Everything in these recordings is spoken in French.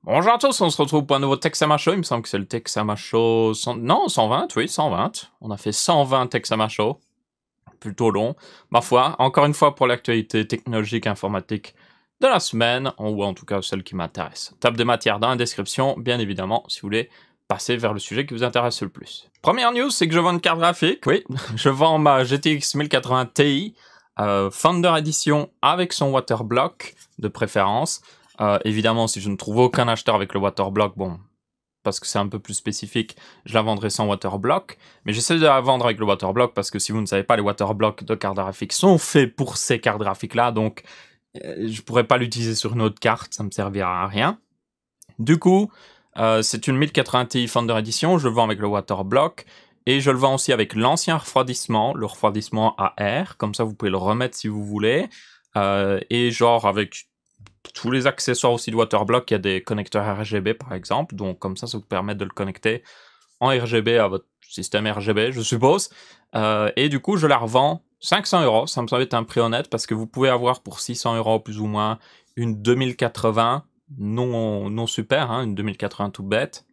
Bonjour à tous, on se retrouve pour un nouveau Texama Show. Il me semble que c'est le Texama Show... Non, 120, oui, 120. On a fait 120 Texama Show. Plutôt long. Ma foi, encore une fois pour l'actualité technologique informatique de la semaine, ou en tout cas celle qui m'intéresse. Table des matières dans la description, bien évidemment, si vous voulez passer vers le sujet qui vous intéresse le plus. Première news, c'est que je vends une carte graphique, oui. Je vends ma GTX 1080 Ti, Founder Edition avec son waterblock de préférence. Évidemment, si je ne trouve aucun acheteur avec le waterblock, bon, parce que c'est un peu plus spécifique, je la vendrai sans waterblock. Mais j'essaie de la vendre avec le waterblock parce que si vous ne savez pas, les waterblocks de cartes graphiques sont faits pour ces cartes graphiques-là, donc je pourrais pas l'utiliser sur une autre carte, ça me servira à rien. Du coup, c'est une 1080 Ti Founder Edition, je le vends avec le waterblock. Et je le vends aussi avec l'ancien refroidissement, le refroidissement à air, comme ça vous pouvez le remettre si vous voulez. Et genre avec tous les accessoires aussi de waterblock, il y a des connecteurs RGB par exemple, donc comme ça vous permet de le connecter en RGB à votre système RGB, je suppose. Et du coup, je la revends 500 €, ça me semble être un prix honnête, parce que vous pouvez avoir pour 600 € plus ou moins une 2080 non super, hein, une 2080 tout bête.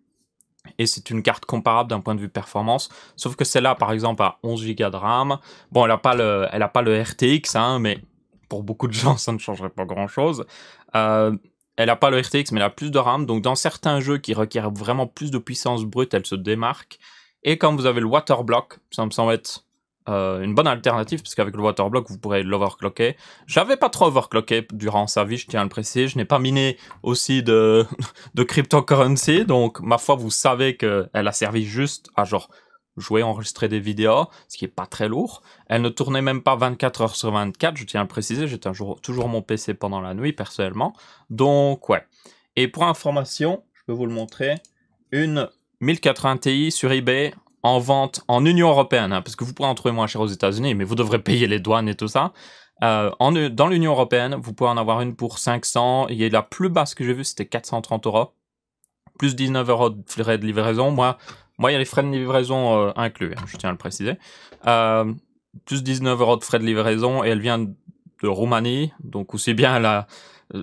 Et c'est une carte comparable d'un point de vue performance, sauf que celle-là, par exemple, a 11 Go de RAM. Bon, elle a pas le RTX, hein, mais pour beaucoup de gens, ça ne changerait pas grand-chose. Elle n'a pas le RTX, mais elle a plus de RAM. Donc, dans certains jeux qui requièrent vraiment plus de puissance brute, elle se démarque. Et quand vous avez le waterblock, ça me semble être une bonne alternative, parce qu'avec le waterblock, vous pourrez l'overclocker. J'avais pas trop overclocké durant sa vie, je tiens à le préciser. Je n'ai pas miné aussi de cryptocurrency, donc ma foi, vous savez qu'elle a servi juste à genre jouer, enregistrer des vidéos, ce qui est pas très lourd. Elle ne tournait même pas 24 heures sur 24, je tiens à le préciser, j'étais toujours mon PC pendant la nuit, personnellement. Donc, ouais. Et pour information, je peux vous le montrer, une 1080 Ti sur eBay, en vente en Union Européenne, hein, parce que vous pourrez en trouver moins cher aux États-Unis, mais vous devrez payer les douanes et tout ça. Dans l'Union Européenne, vous pouvez en avoir une pour 500, et la plus basse que j'ai vue, c'était 430 €, plus 19 € de frais de livraison. Moi, il y a les frais de livraison inclus, hein, je tiens à le préciser. Plus 19 € de frais de livraison, et elle vient de Roumanie, donc aussi bien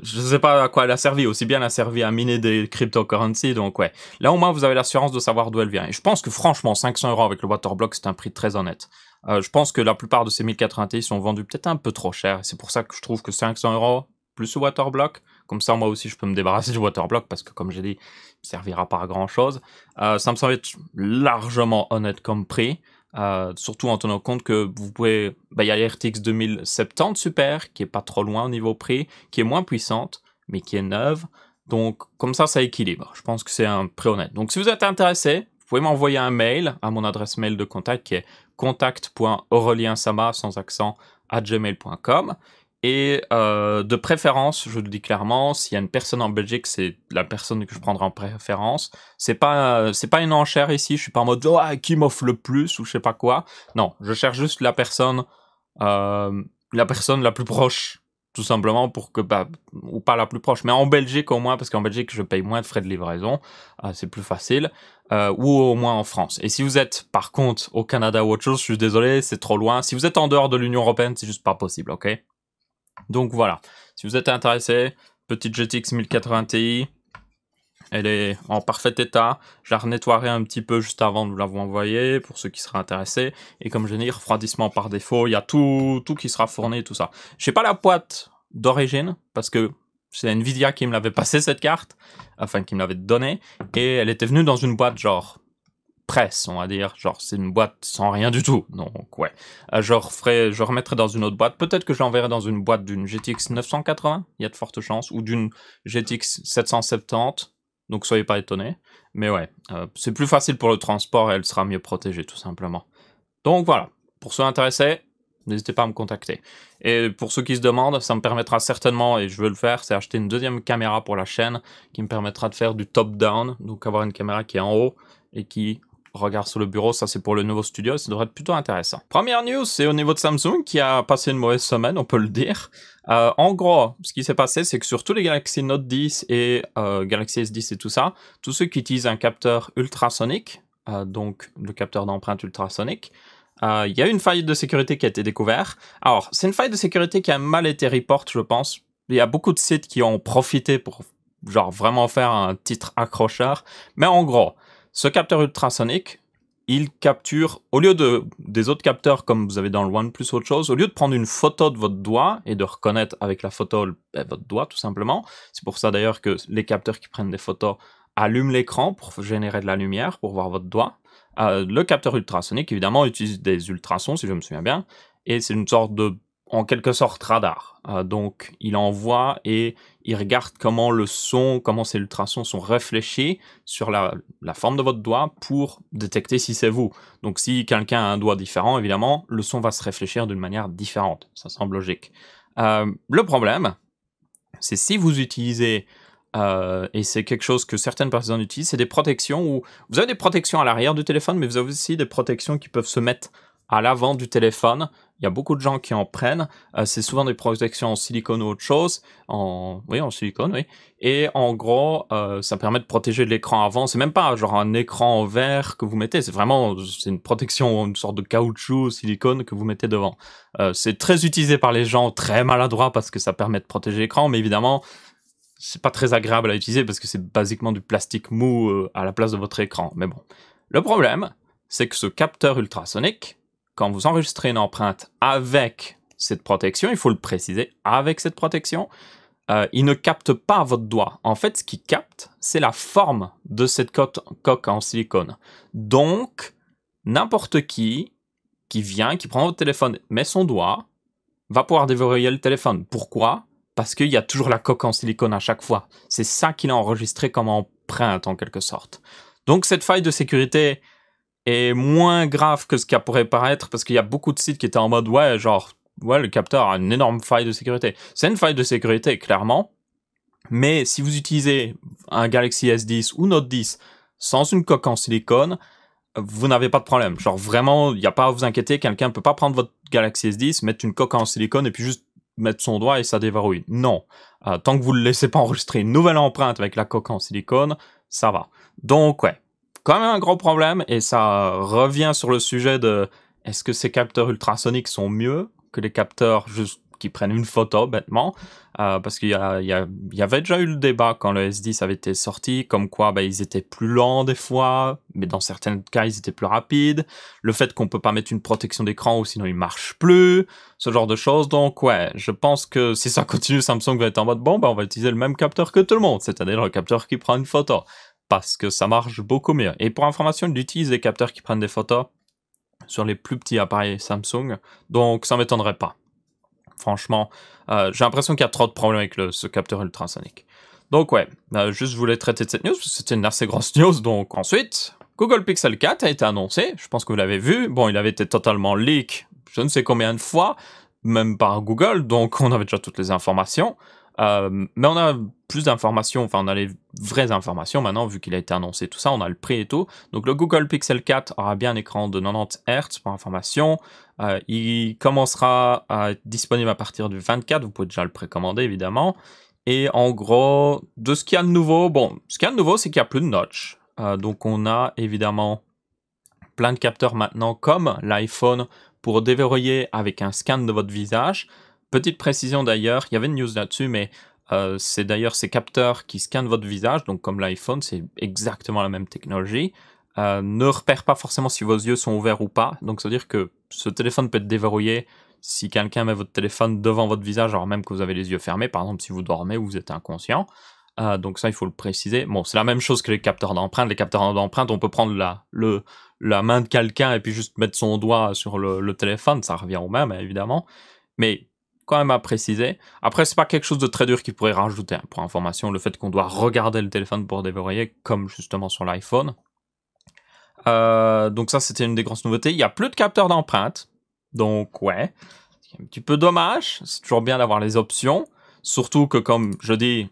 je sais pas à quoi elle a servi, aussi bien elle a servi à miner des cryptocurrencies, donc ouais. Là au moins vous avez l'assurance de savoir d'où elle vient. Et je pense que franchement 500 € avec le waterblock c'est un prix très honnête. Je pense que la plupart de ces 1080 Ti sont vendus peut-être un peu trop cher. C'est pour ça que je trouve que 500 € plus le waterblock, comme ça moi aussi je peux me débarrasser du waterblock, parce que comme j'ai dit, il me servira pas à grand chose. Ça me semble être largement honnête comme prix. Surtout en tenant compte que vous pouvez... il y a la RTX 2070 Super, qui est pas trop loin au niveau prix, qui est moins puissante, mais qui est neuve. Donc, comme ça équilibre. Je pense que c'est un prix honnête. Donc, si vous êtes intéressé, vous pouvez m'envoyer un mail à mon adresse mail de contact, qui est contact.aureliensama, sans accent, @gmail.com. Et de préférence, je le dis clairement, s'il y a une personne en Belgique, c'est la personne que je prendrai en préférence. C'est pas une enchère ici, je suis pas en mode qui m'offre le plus ou je sais pas quoi. Non, je cherche juste la personne la plus proche, tout simplement, pour que ou pas la plus proche, mais en Belgique au moins, parce qu'en Belgique je paye moins de frais de livraison, c'est plus facile, ou au moins en France. Et si vous êtes par contre au Canada ou autre chose, je suis désolé, c'est trop loin. Si vous êtes en dehors de l'Union Européenne, c'est juste pas possible, ok? Donc voilà, si vous êtes intéressé, petite GTX 1080 Ti, elle est en parfait état. Je la renettoierai un petit peu juste avant de vous l'avoir envoyée, pour ceux qui seraient intéressés. Et comme je dis, refroidissement par défaut, il y a tout qui sera fourni, tout ça. Je sais pas la boîte d'origine, parce que c'est Nvidia qui me l'avait passé cette carte, enfin qui me l'avait donnée, et elle était venue dans une boîte genre presse, on va dire, genre c'est une boîte sans rien du tout, donc ouais. Je remettrai dans une autre boîte, peut-être que je l'enverrai dans une boîte d'une GTX 980, il y a de fortes chances, ou d'une GTX 770, donc soyez pas étonnés, mais ouais, c'est plus facile pour le transport et elle sera mieux protégée tout simplement. Donc voilà, pour ceux intéressés, n'hésitez pas à me contacter. Et pour ceux qui se demandent, ça me permettra certainement, et je veux le faire, c'est acheter une deuxième caméra pour la chaîne, qui me permettra de faire du top-down, donc avoir une caméra qui est en haut, et qui regarde sur le bureau. Ça c'est pour le nouveau studio, ça devrait être plutôt intéressant. Première news, c'est au niveau de Samsung, qui a passé une mauvaise semaine, on peut le dire. En gros, ce qui s'est passé, c'est que sur tous les Galaxy Note 10 et Galaxy S10 et tout ça, tous ceux qui utilisent un capteur ultrasonique, donc le capteur d'empreinte ultrasonique, il y a une faille de sécurité qui a été découverte. Alors, c'est une faille de sécurité qui a mal été report, je pense. Il y a beaucoup de sites qui ont profité pour genre vraiment faire un titre accrocheur. Mais en gros, ce capteur ultrasonique, il capture, au lieu des autres capteurs comme vous avez dans le OnePlus ou autre chose, au lieu de prendre une photo de votre doigt et de reconnaître avec la photo votre doigt tout simplement, c'est pour ça d'ailleurs que les capteurs qui prennent des photos allument l'écran pour générer de la lumière, pour voir votre doigt. Le capteur ultrasonique, évidemment, utilise des ultrasons, si je me souviens bien, et c'est une sorte de, en quelque sorte, radar. Donc, il envoie et il regarde comment le son, comment ces ultrasons sont réfléchis sur la forme de votre doigt pour détecter si c'est vous. Donc, si quelqu'un a un doigt différent, évidemment, le son va se réfléchir d'une manière différente. Ça semble logique. Le problème, c'est si vous utilisez et c'est quelque chose que certaines personnes utilisent, c'est des protections où vous avez des protections à l'arrière du téléphone, mais vous avez aussi des protections qui peuvent se mettre à l'avant du téléphone. Il y a beaucoup de gens qui en prennent. C'est souvent des protections en silicone ou autre chose. Oui, en silicone, oui. Et en gros, ça permet de protéger l'écran avant. C'est même pas genre un écran en verre que vous mettez. C'est vraiment une protection, une sorte de caoutchouc, silicone que vous mettez devant. C'est très utilisé par les gens très maladroits parce que ça permet de protéger l'écran, mais évidemment, c'est pas très agréable à utiliser parce que c'est basiquement du plastique mou à la place de votre écran. Mais bon. Le problème, c'est que ce capteur ultrasonique, quand vous enregistrez une empreinte avec cette protection, il faut le préciser, avec cette protection, il ne capte pas votre doigt. En fait, ce qu'il capte, c'est la forme de cette coque en silicone. Donc, n'importe qui vient, qui prend votre téléphone, met son doigt, va pouvoir déverrouiller le téléphone. Pourquoi ? Parce qu'il y a toujours la coque en silicone à chaque fois. C'est ça qu'il a enregistré comme empreinte, en quelque sorte. Donc, cette faille de sécurité est moins grave que ce qu'elle pourrait paraître, parce qu'il y a beaucoup de sites qui étaient en mode, ouais, genre, ouais, le capteur a une énorme faille de sécurité. C'est une faille de sécurité, clairement. Mais si vous utilisez un Galaxy S10 ou Note 10 sans une coque en silicone, vous n'avez pas de problème. Genre, vraiment, il n'y a pas à vous inquiéter. Quelqu'un ne peut pas prendre votre Galaxy S10, mettre une coque en silicone et puis juste mettre son doigt et ça déverrouille. Non. Tant que vous ne le laissez pas enregistrer une nouvelle empreinte avec la coque en silicone, ça va. Donc, ouais. Quand même un gros problème, et ça revient sur le sujet de est-ce que ces capteurs ultrasoniques sont mieux que les capteurs juste qui prennent une photo bêtement, parce qu'il y avait déjà eu le débat quand le S10 avait été sorti, comme quoi ils étaient plus lents des fois, mais dans certains cas ils étaient plus rapides, le fait qu'on peut pas mettre une protection d'écran ou sinon il marche plus, ce genre de choses. Donc ouais, je pense que si ça continue, Samsung va être en mode bon, on va utiliser le même capteur que tout le monde, c'est-à-dire le capteur qui prend une photo, parce que ça marche beaucoup mieux. Et pour information, il utilise des capteurs qui prennent des photos sur les plus petits appareils Samsung, donc ça m'étonnerait pas. Franchement, j'ai l'impression qu'il y a trop de problèmes avec ce capteur ultrasonique. Donc ouais, juste je voulais traiter de cette news, parce que c'était une assez grosse news. Donc ensuite, Google Pixel 4 a été annoncé, je pense que vous l'avez vu. Bon, il avait été totalement leak, je ne sais combien de fois, même par Google, donc on avait déjà toutes les informations. Mais on a plus d'informations, enfin on a les vraies informations maintenant, vu qu'il a été annoncé tout ça, on a le prix et tout. Donc le Google Pixel 4 aura bien un écran de 90 Hz pour information. Il commencera à être disponible à partir du 24, vous pouvez déjà le précommander évidemment. Et en gros, de ce qu'il y a de nouveau, ce qu'il y a de nouveau, c'est qu'il n'y a plus de notch. Donc on a évidemment plein de capteurs maintenant, comme l'iPhone, pour déverrouiller avec un scan de votre visage. Petite précision d'ailleurs, il y avait une news là-dessus, mais c'est d'ailleurs ces capteurs qui scannent votre visage, donc comme l'iPhone, c'est exactement la même technologie, ne repèrent pas forcément si vos yeux sont ouverts ou pas. Donc ça veut dire que ce téléphone peut être déverrouillé si quelqu'un met votre téléphone devant votre visage, alors même que vous avez les yeux fermés, par exemple si vous dormez ou vous êtes inconscient. Donc ça, il faut le préciser. Bon, c'est la même chose que les capteurs d'empreinte. Les capteurs d'empreinte, on peut prendre la main de quelqu'un et puis juste mettre son doigt sur le téléphone, ça revient au même, évidemment. Mais quand même à préciser. Après, c'est pas quelque chose de très dur qu'il pourrait rajouter. Pour information, le fait qu'on doit regarder le téléphone pour déverrouiller, comme justement sur l'iPhone. Donc ça, c'était une des grosses nouveautés. Il n'y a plus de capteurs d'empreinte. Donc ouais, c'est un petit peu dommage. C'est toujours bien d'avoir les options. Surtout que, comme je dis,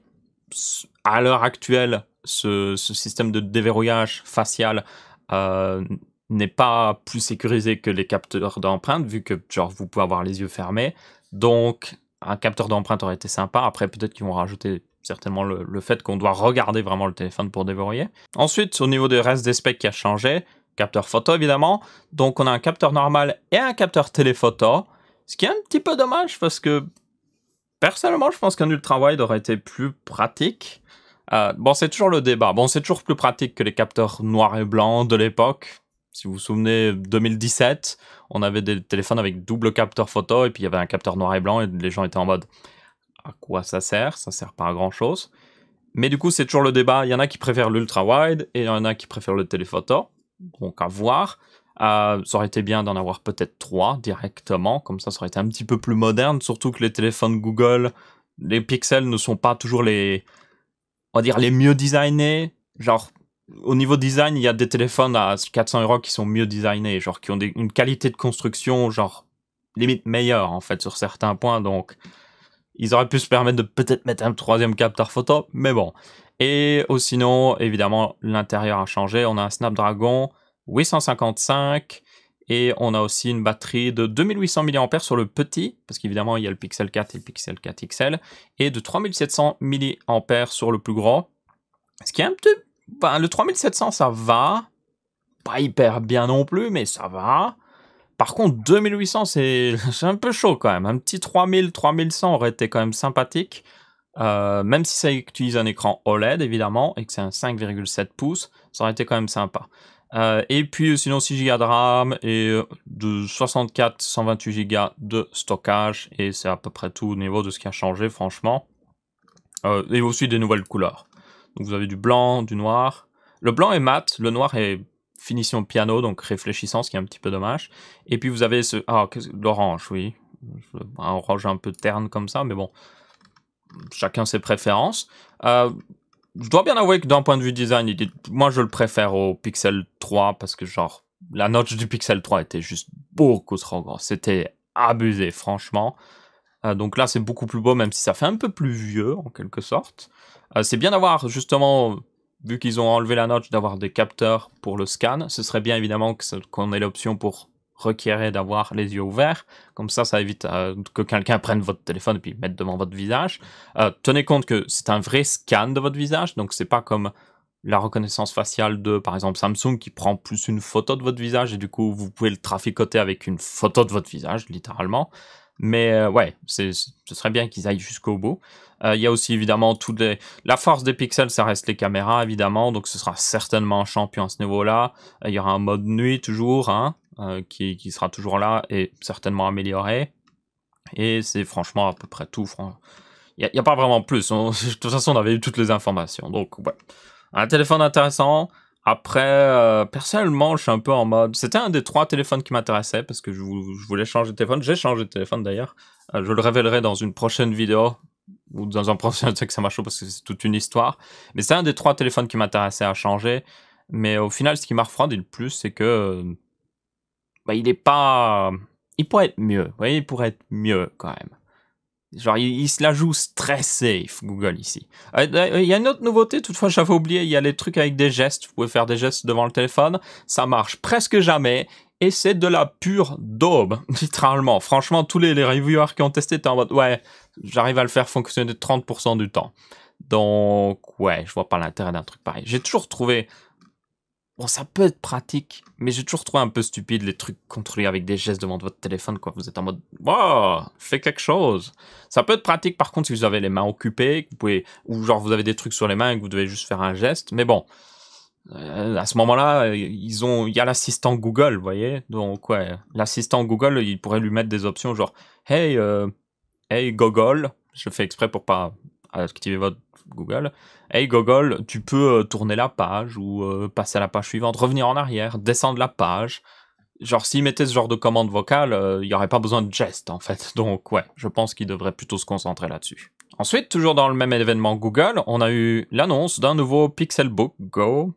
à l'heure actuelle, ce système de déverrouillage facial n'est pas plus sécurisé que les capteurs d'empreinte, vu que genre vous pouvez avoir les yeux fermés. Donc, un capteur d'empreinte aurait été sympa. Après, peut-être qu'ils vont rajouter certainement le fait qu'on doit regarder vraiment le téléphone pour déverrouiller. Ensuite, au niveau du reste des specs qui a changé, capteur photo évidemment. Donc, on a un capteur normal et un capteur téléphoto. Ce qui est un petit peu dommage parce que, personnellement, je pense qu'un ultra-wide aurait été plus pratique. Bon, c'est toujours le débat. Bon, c'est toujours plus pratique que les capteurs noir et blanc de l'époque. Si vous vous souvenez, 2017, on avait des téléphones avec double capteur photo et puis il y avait un capteur noir et blanc et les gens étaient en mode à quoi ça sert? Ça sert pas à grand chose. Mais du coup, c'est toujours le débat. Il y en a qui préfèrent l'ultra wide et il y en a qui préfèrent le téléphoto. Donc à voir. Ça aurait été bien d'en avoir peut-être 3 directement. Comme ça aurait été un petit peu plus moderne. Surtout que les téléphones Google, les pixels ne sont pas toujours on va dire les mieux designés. Genre, au niveau design, il y a des téléphones à 400 € qui sont mieux designés, genre qui ont une qualité de construction, genre limite meilleure en fait sur certains points. Donc, ils auraient pu se permettre de peut-être mettre un 3e capteur photo, mais bon. Et sinon, évidemment, l'intérieur a changé. On a un Snapdragon 855 et on a aussi une batterie de 2800 mAh sur le petit, parce qu'évidemment, il y a le Pixel 4 et le Pixel 4 XL, et de 3700 mAh sur le plus gros. Ce qui est un petit... Ben, le 3700, ça va. Pas hyper bien non plus, mais ça va. Par contre, 2800, c'est un peu chaud quand même. Un petit 3000, 3100 aurait été quand même sympathique. Même si ça utilise un écran OLED, évidemment, et que c'est un 5,7 pouces, ça aurait été quand même sympa. Et puis, sinon, 6 Go de RAM et de 64, 128 Go de stockage. Et c'est à peu près tout au niveau de ce qui a changé, franchement. Et aussi des nouvelles couleurs. Donc vous avez du blanc, du noir. Le blanc est mat, le noir est finition piano, donc réfléchissant, ce qui est un petit peu dommage. Et puis vous avez l'orange, oui. Un orange un peu terne comme ça, mais bon. Chacun ses préférences. Je dois bien avouer que d'un point de vue design, moi je le préfère au Pixel 3, parce que genre, la notch du Pixel 3 était juste beaucoup trop grosse. C'était abusé, franchement. Donc là, c'est beaucoup plus beau, même si ça fait un peu plus vieux, en quelque sorte. C'est bien d'avoir, justement, vu qu'ils ont enlevé la notch, d'avoir des capteurs pour le scan. Ce serait bien, évidemment, qu'on ait l'option pour requérir d'avoir les yeux ouverts. Comme ça évite que quelqu'un prenne votre téléphone et puis mette devant votre visage. Tenez compte que c'est un vrai scan de votre visage, donc c'est pas comme la reconnaissance faciale de, par exemple, Samsung, qui prend plus une photo de votre visage, et du coup, vous pouvez le traficoter avec une photo de votre visage, littéralement. Mais ouais, ce serait bien qu'ils aillent jusqu'au bout. Il y a aussi évidemment la force des pixels, ça reste les caméras évidemment, donc ce sera certainement un champion à ce niveau-là. Il y aura un mode nuit toujours, hein, qui sera toujours là et certainement amélioré. Et c'est franchement à peu près tout. Il n'y a pas vraiment plus. De toute façon, on avait eu toutes les informations. Donc ouais, un téléphone intéressant. Après, personnellement, je suis un peu en mode... C'était un des 3 téléphones qui m'intéressait parce que je voulais changer de téléphone. J'ai changé de téléphone d'ailleurs. Je le révélerai dans une prochaine vidéo ou dans un prochain Tech Ça Marche parce que c'est toute une histoire. Mais c'est un des 3 téléphones qui m'intéressait à changer. Mais au final, ce qui m'a refroidi le plus, c'est que... il est pas... Il pourrait être mieux. Vous voyez, il pourrait être mieux quand même. Genre, il se la joue très safe, Google, ici. Il y a une autre nouveauté, toutefois, j'avais oublié, il y a les trucs avec des gestes. Vous pouvez faire des gestes devant le téléphone. Ça marche presque jamais. Et c'est de la pure daube, littéralement. Franchement, tous les reviewers qui ont testé étaient en mode, ouais, j'arrive à le faire fonctionner 30% du temps. Donc, ouais, je vois pas l'intérêt d'un truc pareil. J'ai toujours trouvé... Bon, ça peut être pratique, mais j'ai toujours trouvé un peu stupide les trucs contrôlés avec des gestes devant votre téléphone, quoi. Vous êtes en mode, wow, fais quelque chose. Ça peut être pratique, par contre, si vous avez les mains occupées, que vous pouvez, ou genre vous avez des trucs sur les mains et que vous devez juste faire un geste. Mais bon, à ce moment-là, il y a l'assistant Google, vous voyez. Donc, ouais, l'assistant Google, il pourrait lui mettre des options genre, hey Google, je fais exprès pour pas activer votre Google. Hey Google, tu peux tourner la page ou passer à la page suivante, revenir en arrière, descendre la page. Genre, s'il mettait ce genre de commande vocale, il n'y aurait pas besoin de geste, en fait. Donc, ouais, je pense qu'il devrait plutôt se concentrer là-dessus. Ensuite, toujours dans le même événement Google, on a eu l'annonce d'un nouveau Pixelbook Go,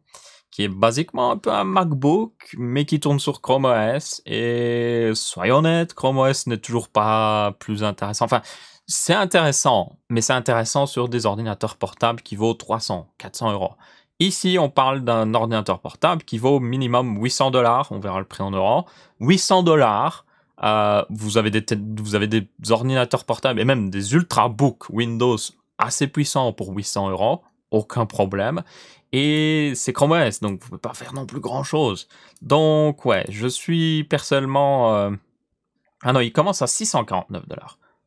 qui est basiquement un peu un MacBook, mais qui tourne sur Chrome OS. Et soyons honnêtes, Chrome OS n'est toujours pas plus intéressant. Enfin, c'est intéressant, mais c'est intéressant sur des ordinateurs portables qui vaut 300, 400 €. Ici, on parle d'un ordinateur portable qui vaut minimum 800 $. On verra le prix en euros. 800 $. Vous avez des ordinateurs portables et même des ultrabooks Windows assez puissants pour 800 €. Aucun problème. Et c'est Chrome OS, donc vous ne pouvez pas faire non plus grand-chose. Donc, ouais, je suis personnellement... Ah non, il commence à 649 $.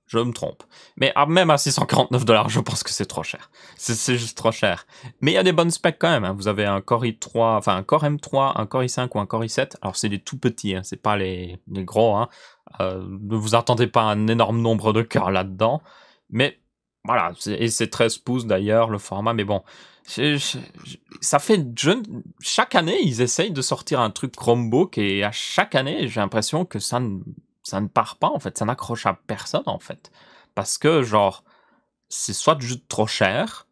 Je me trompe. Mais même à 649 $, je pense que c'est trop cher. C'est juste trop cher. Mais il y a des bonnes specs quand même. Hein. Vous avez un Core i3, enfin un Core M3, un Core i5 ou un Core i7. Alors c'est des tout petits, hein. C'est pas les gros. Hein. Ne vous attendez pas à un énorme nombre de cœurs là-dedans. Mais voilà, et c'est 13 pouces d'ailleurs le format. Mais bon, ça fait chaque année ils essayent de sortir un truc Chromebook et à chaque année j'ai l'impression que ça ne part pas en fait, ça n'accroche à personne en fait, parce que genre c'est soit juste trop cher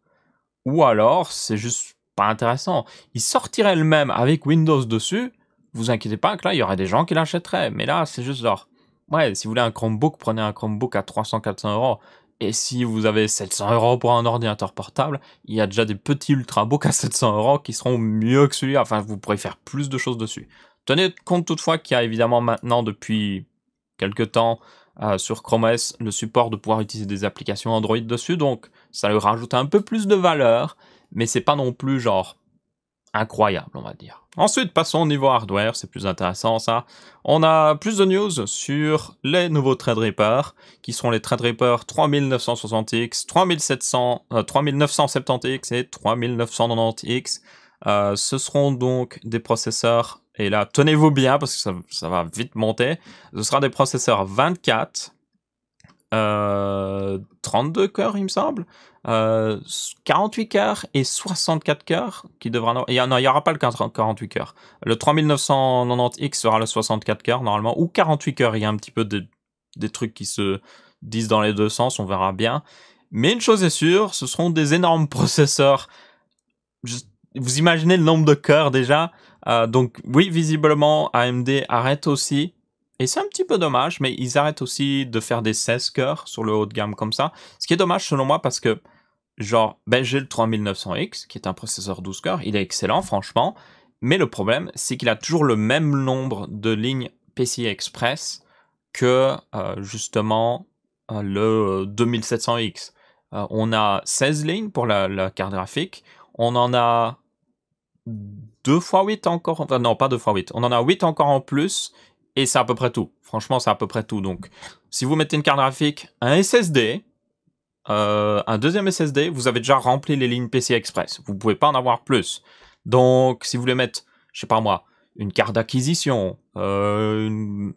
ou alors c'est juste pas intéressant. Ils sortiraient le même avec Windows dessus, vous inquiétez pas que là il y aurait des gens qui l'achèteraient, mais là c'est juste genre ouais, si vous voulez un Chromebook, prenez un Chromebook à 300-400 €. Et si vous avez 700 € pour un ordinateur portable, il y a déjà des petits ultrabooks à 700 € qui seront mieux que celui-là. Enfin, vous pourrez faire plus de choses dessus. Tenez compte toutefois qu'il y a évidemment maintenant, depuis quelques temps, sur Chrome OS, le support de pouvoir utiliser des applications Android dessus. Donc, ça lui rajoute un peu plus de valeur. Mais c'est pas non plus genre incroyable, on va dire. Ensuite, passons au niveau hardware, c'est plus intéressant ça. On a plus de news sur les nouveaux Threadripper, qui seront les Threadripper 3960X, 3970X et 3990X. Ce seront donc des processeurs, et là, tenez-vous bien, parce que ça va vite monter. Ce sera des processeurs 24, 32 cœurs, il me semble, 48 cœurs et 64 cœurs qui devra... il n'y aura pas le 48 cœurs. Le 3990X sera le 64 cœurs normalement, ou 48 cœurs. Il y a un petit peu des trucs qui se disent dans les deux sens, on verra bien. Mais une chose est sûre, ce seront des énormes processeurs. Vous imaginez le nombre de cœurs déjà. Donc oui, visiblement, AMD arrête aussi. Et c'est un petit peu dommage, mais ils arrêtent aussi de faire des 16 cœurs sur le haut de gamme comme ça. Ce qui est dommage selon moi parce que, genre, j'ai le 3900X, qui est un processeur 12 cœurs, il est excellent franchement, mais le problème, c'est qu'il a toujours le même nombre de lignes PCI Express que, justement, le 2700X. On a 16 lignes pour la carte graphique, on en a 2 x 8 encore, enfin non, pas 2 x 8, on en a 8 encore en plus, et c'est à peu près tout. Franchement, c'est à peu près tout. Donc, si vous mettez une carte graphique, un SSD, un deuxième SSD, vous avez déjà rempli les lignes PCI Express. Vous pouvez pas en avoir plus. Donc, si vous voulez mettre, je sais pas moi, une carte d'acquisition, une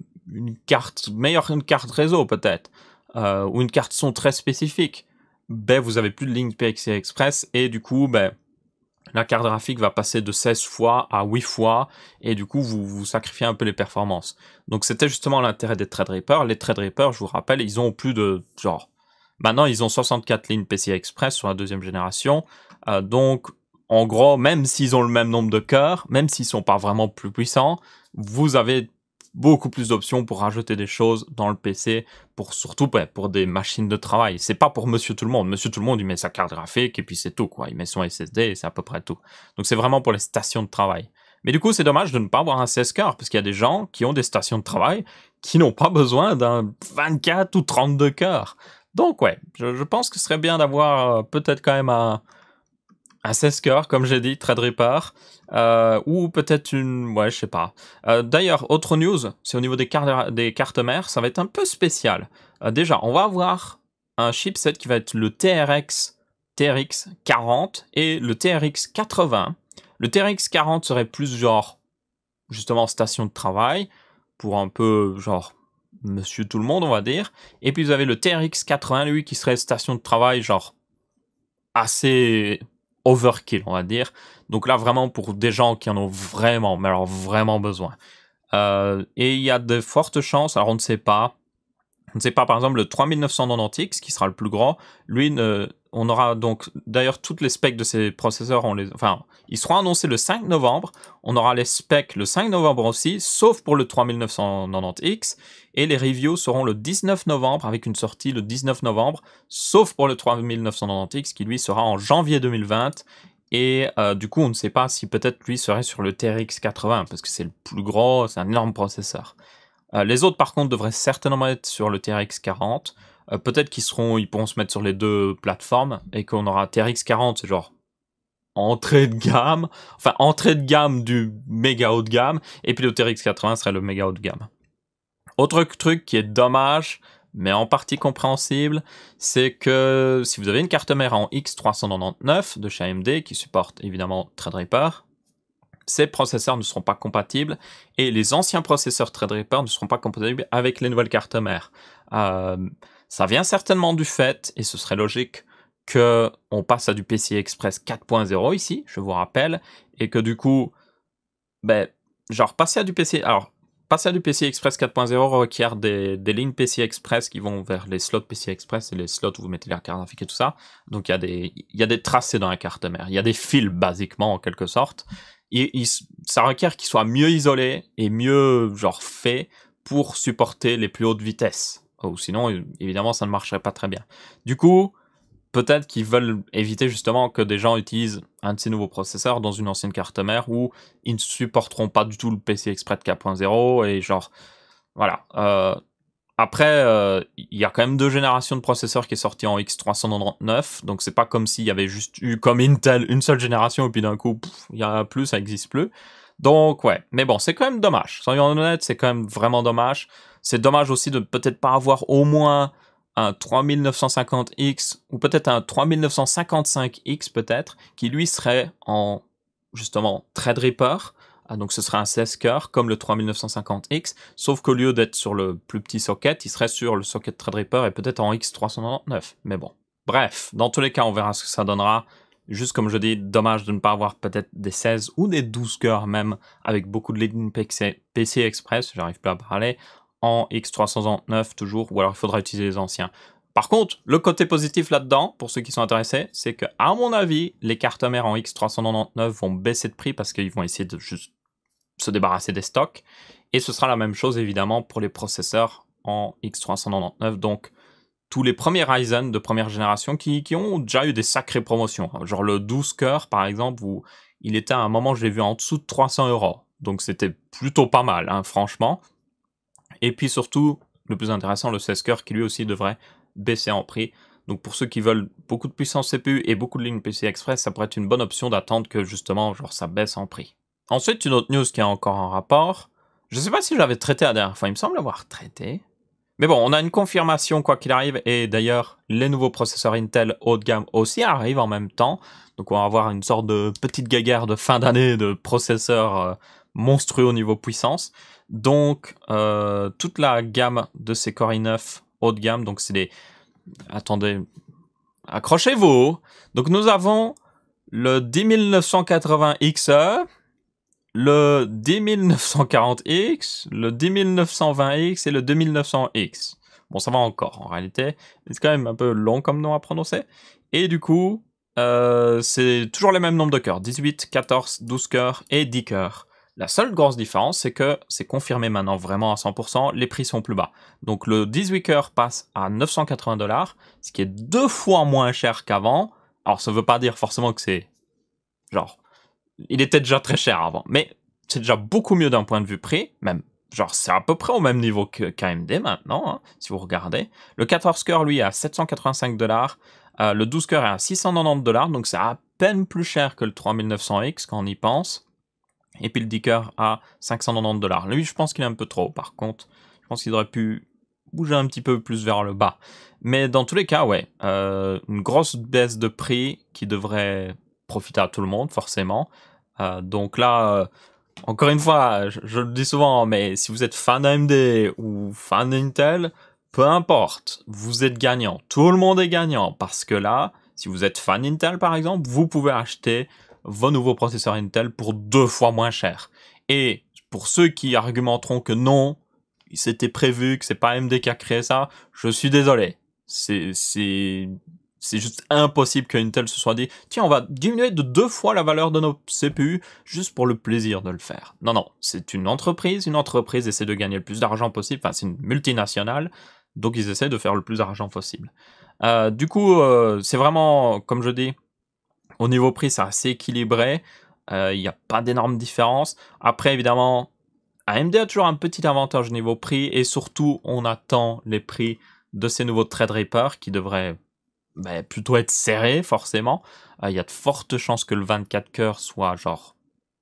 carte, une carte réseau peut-être, ou une carte son très spécifique, vous avez plus de lignes PCI Express, et du coup, la carte graphique va passer de 16 fois à 8 fois, et du coup, vous sacrifiez un peu les performances. Donc, c'était justement l'intérêt des Threadripper. Les Threadripper, je vous rappelle, ils ont plus de, genre, maintenant, ils ont 64 lignes PCI Express sur la deuxième génération. Donc, en gros, même s'ils ont le même nombre de cœurs, même s'ils sont pas vraiment plus puissants, vous avez beaucoup plus d'options pour rajouter des choses dans le PC, surtout pour des machines de travail. C'est pas pour monsieur tout le monde. Monsieur tout le monde, il met sa carte graphique et puis c'est tout, quoi. Il met son SSD et c'est à peu près tout. Donc c'est vraiment pour les stations de travail. Mais du coup, c'est dommage de ne pas avoir un 16 cœurs, parce qu'il y a des gens qui ont des stations de travail qui n'ont pas besoin d'un 24 ou 32 cœurs. Donc ouais, je pense que ce serait bien d'avoir peut-être quand même un 16 cœurs, comme j'ai dit, Threadripper, ou peut-être ouais, je sais pas. D'ailleurs, autre news, c'est au niveau des cartes mères, ça va être un peu spécial. Déjà, on va avoir un chipset qui va être le TRX 40 et le TRX 80. Le TRX 40 serait plus genre, justement, station de travail, pour un peu, genre, monsieur tout le monde, on va dire. Et puis vous avez le TRX 80, lui, qui serait station de travail, genre, assez overkill, on va dire. Donc là, vraiment pour des gens qui en ont vraiment, mais alors vraiment besoin. Et il y a de fortes chances, alors on ne sait pas, par exemple, le 3990X, qui sera le plus grand, lui, on aura donc, d'ailleurs, toutes les specs de ces processeurs, ils seront annoncés le 5 novembre, on aura les specs le 5 novembre aussi, sauf pour le 3990X, et les reviews seront le 19 novembre, avec une sortie le 19 novembre, sauf pour le 3990X, qui lui sera en janvier 2020, et du coup, on ne sait pas si peut-être lui serait sur le TRX 80, parce que c'est le plus gros, c'est un énorme processeur. Les autres, par contre, devraient certainement être sur le TRX 40. Peut-être ils pourront se mettre sur les deux plateformes et qu'on aura TRX 40, c'est genre entrée de gamme, enfin entrée de gamme du méga haut de gamme, et puis le TRX 80 serait le méga haut de gamme. Autre truc qui est dommage, mais en partie compréhensible, c'est que si vous avez une carte mère en X399 de chez AMD, qui supporte évidemment Threadripper, ces processeurs ne seront pas compatibles, et les anciens processeurs Threadripper ne seront pas compatibles avec les nouvelles cartes mères. Ça vient certainement du fait, et ce serait logique, qu'on passe à du PCI Express 4.0 ici, je vous rappelle, et que du coup, genre passer à du PCI... Alors, passer à du PCI Express 4.0 requiert des lignes PCI Express qui vont vers les slots PCI Express et les slots où vous mettez les cartes graphiques et tout ça. Donc il y a des tracés dans la carte mère. Il y a des fils, basiquement, en quelque sorte. Ça requiert qu'ils soient mieux isolés et mieux genre faits pour supporter les plus hautes vitesses. Ou sinon, évidemment, ça ne marcherait pas très bien. Du coup, peut-être qu'ils veulent éviter justement que des gens utilisent un de ces nouveaux processeurs dans une ancienne carte mère où ils ne supporteront pas du tout le PCI Express 4.0 et genre, voilà. Après, il y a quand même 2 générations de processeurs qui est sorti en X399, donc c'est pas comme s'il y avait juste eu, comme Intel, une seule génération et puis d'un coup, il y en a plus, ça n'existe plus. Donc ouais, mais bon, c'est quand même dommage. Soyons honnêtes, c'est quand même vraiment dommage. C'est dommage aussi de peut-être pas avoir au moins un 3950X ou peut-être un 3955X peut-être, qui lui serait en, justement, Threadripper. Donc ce serait un 16 cœurs comme le 3950X, sauf qu'au lieu d'être sur le plus petit socket, il serait sur le socket Threadripper et peut-être en X399. Mais bon. Bref, dans tous les cas, on verra ce que ça donnera. Juste comme je dis, dommage de ne pas avoir peut-être des 16 ou des 12 cœurs même, avec beaucoup de lignes PCI Express, j'arrive plus à parler, en X399 toujours, ou alors il faudra utiliser les anciens. Par contre, le côté positif là-dedans, pour ceux qui sont intéressés, c'est que, à mon avis, les cartes mères en X399 vont baisser de prix parce qu'ils vont essayer de juste se débarrasser des stocks. Et ce sera la même chose, évidemment, pour les processeurs en X399. Donc, tous les premiers Ryzen de première génération qui ont déjà eu des sacrées promotions. Genre le 12 cœurs, par exemple, où il était à un moment, je l'ai vu en dessous de 300 €. Donc, c'était plutôt pas mal, hein, franchement. Et puis surtout, le plus intéressant, le 16 cœurs qui lui aussi devrait baisser en prix. Donc pour ceux qui veulent beaucoup de puissance CPU et beaucoup de lignes PCI Express, ça pourrait être une bonne option d'attendre que justement genre ça baisse en prix. Ensuite, une autre news qui est encore en rapport. Je ne sais pas si je l'avais traité la dernière fois, il me semble l'avoir traité. Mais bon, on a une confirmation quoi qu'il arrive, et d'ailleurs, les nouveaux processeurs Intel haut de gamme aussi arrivent en même temps. Donc on va avoir une sorte de petite guéguerre de fin d'année de processeurs monstrueux au niveau puissance. Donc, toute la gamme de ces Core i9 haut de gamme, donc c'est des... Attendez, accrochez-vous. Donc nous avons le 10980XE, le 10940X, le 10920X et le 2900X. Bon, ça va encore en réalité. C'est quand même un peu long comme nom à prononcer. Et du coup, c'est toujours les mêmes nombres de cœurs. 18, 14, 12 cœurs et 10 cœurs. La seule grosse différence, c'est que c'est confirmé maintenant vraiment à 100%, les prix sont plus bas. Donc le 18 cœurs passe à 980 $, ce qui est 2 fois moins cher qu'avant. Alors ça veut pas dire forcément que c'est genre... Il était déjà très cher avant, mais c'est déjà beaucoup mieux d'un point de vue prix, même genre c'est à peu près au même niveau qu'AMD maintenant, hein, si vous regardez. Le 14 cœurs, lui, est à 785 $, le 12 cœurs est à 690 $, donc c'est à peine plus cher que le 3900X quand on y pense. Et puis le 10 cœurs à 590 $. Lui, je pense qu'il est un peu trop, par contre. Je pense qu'il aurait pu bouger un petit peu plus vers le bas. Mais dans tous les cas, ouais, une grosse baisse de prix qui devrait profiter à tout le monde, forcément. Donc là, encore une fois, je le dis souvent, mais si vous êtes fan d'AMD ou fan d'Intel, peu importe, vous êtes gagnant. Tout le monde est gagnant, parce que là, si vous êtes fan Intel, par exemple, vous pouvez acheter vos nouveaux processeurs Intel pour 2 fois moins cher. Et pour ceux qui argumenteront que non, c'était prévu, que c'est pas AMD qui a créé ça, je suis désolé. C'est juste impossible que Intel se soit dit « Tiens, on va diminuer de 2 fois la valeur de nos CPU juste pour le plaisir de le faire. » Non, non, c'est une entreprise essaie de gagner le plus d'argent possible, enfin c'est une multinationale, donc ils essaient de faire le plus d'argent possible. Du coup, c'est vraiment, comme je dis, au niveau prix, c'est assez équilibré. Il n'y a pas d'énormes différences. Après, évidemment, AMD a toujours un petit avantage au niveau prix. Et surtout, on attend les prix de ces nouveaux Threadripper qui devraient plutôt être serrés, forcément. Il y a de fortes chances que le 24 cœurs soit, genre,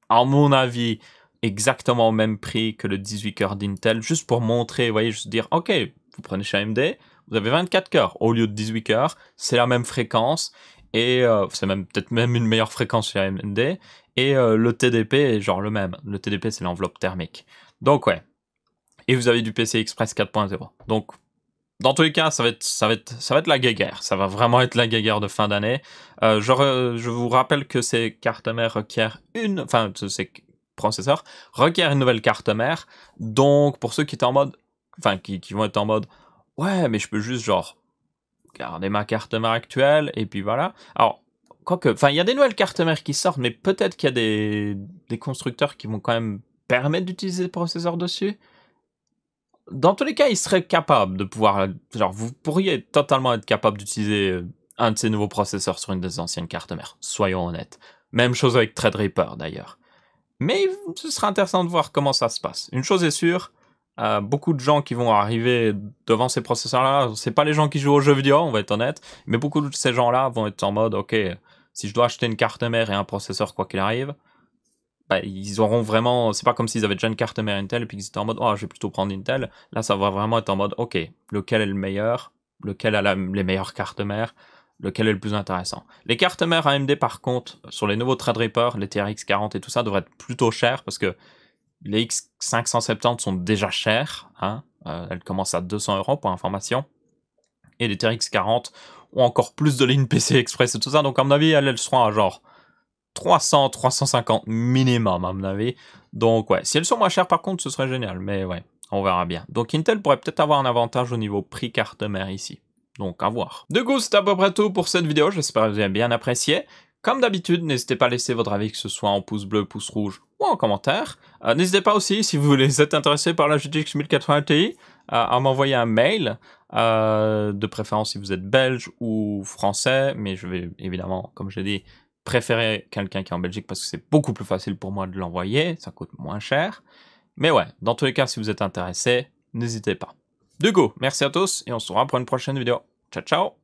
à mon avis, exactement au même prix que le 18 cœurs d'Intel. Juste pour montrer, vous voyez, juste dire, ok, vous prenez chez AMD, vous avez 24 cœurs au lieu de 18 cœurs, c'est la même fréquence, et c'est peut-être même une meilleure fréquence chez AMD, et le TDP est genre le même. Le TDP, c'est l'enveloppe thermique. Donc ouais. Et vous avez du PCI Express 4.0. Donc, dans tous les cas, ça va être la guéguerre. Ça va vraiment être la guéguerre de fin d'année. Je vous rappelle que ces cartes mères requièrent ces processeurs requièrent une nouvelle carte mère. Donc, pour ceux qui étaient en mode, qui vont être en mode, ouais, mais je peux juste genre garder ma carte mère actuelle et puis voilà. Alors, quoique, il y a des nouvelles cartes mères qui sortent, mais peut-être qu'il y a des constructeurs qui vont quand même permettre d'utiliser des processeurs dessus. Dans tous les cas, il serait capable de pouvoir... Genre, vous pourriez totalement être capable d'utiliser un de ces nouveaux processeurs sur une des anciennes cartes mères. Soyons honnêtes. Même chose avec Threadripper, d'ailleurs. Mais ce sera intéressant de voir comment ça se passe. Une chose est sûre, beaucoup de gens qui vont arriver devant ces processeurs-là, c'est pas les gens qui jouent aux jeux vidéo, on va être honnête, mais beaucoup de ces gens-là vont être en mode, ok, si je dois acheter une carte mère et un processeur quoi qu'il arrive, ils auront vraiment... C'est pas comme s'ils avaient déjà une carte mère Intel et puis qu'ils étaient en mode « Oh, je vais plutôt prendre Intel ». Là, ça va vraiment être en mode « Ok, lequel est le meilleur? Lequel a les meilleures cartes mères? Lequel est le plus intéressant ?» Les cartes mères AMD, par contre, sur les nouveaux Threadripper, les TRX 40 et tout ça, devraient être plutôt chères parce que les X570 sont déjà chères. Hein, elles commencent à 200 € pour information. Et les TRX 40 ont encore plus de lignes PCI Express et tout ça. Donc, à mon avis, elles seront à genre 300, 350 minimum, à mon avis. Donc, ouais, si elles sont moins chères, par contre, ce serait génial. Mais ouais, on verra bien. Donc, Intel pourrait peut-être avoir un avantage au niveau prix carte mère ici. Donc, à voir. Du coup, c'est à peu près tout pour cette vidéo. J'espère que vous avez bien apprécié. Comme d'habitude, n'hésitez pas à laisser votre avis, que ce soit en pouce bleu, pouce rouge ou en commentaire. N'hésitez pas aussi, si vous êtes intéressé par la GTX 1080 Ti, à m'envoyer un mail. De préférence si vous êtes belge ou français. Mais je vais évidemment, comme je l'ai dit, préférer quelqu'un qui est en Belgique parce que c'est beaucoup plus facile pour moi de l'envoyer, ça coûte moins cher. Mais ouais, dans tous les cas, si vous êtes intéressé, n'hésitez pas. Du coup, merci à tous et on se revoit pour une prochaine vidéo. Ciao, ciao!